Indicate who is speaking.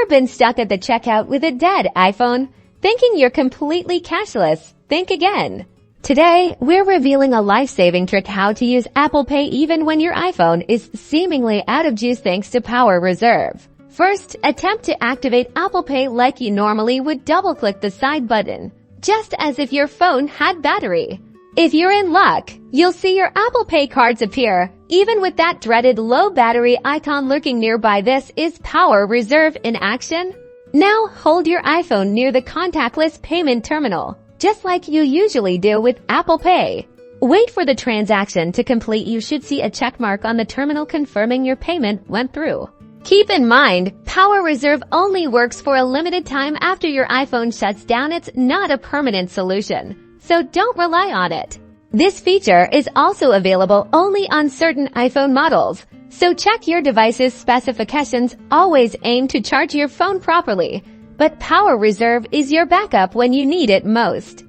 Speaker 1: been stuck at the checkout with a dead iPhone? Thinking you're completely cashless? Think again. Today, we're revealing a life-saving trick how to use Apple Pay even when your iPhone is seemingly out of juice thanks to Power Reserve. First, attempt to activate Apple Pay like you normally would. Double-click the side button, just as if your phone had battery. If you're in luck, you'll see your Apple Pay cards appear, even with that dreaded low battery icon lurking nearby. This is Power Reserve in action. Now hold your iPhone near the contactless payment terminal, just like you usually do with Apple Pay. Wait for the transaction to complete. You should see a check mark on the terminal confirming your payment went through. Keep in mind, Power Reserve only works for a limited time after your iPhone shuts down. It's not a permanent solution, so don't rely on it. This feature is also available only on certain iPhone models, so check your device's specifications. Always aim to charge your phone properly, but Power Reserve is your backup when you need it most.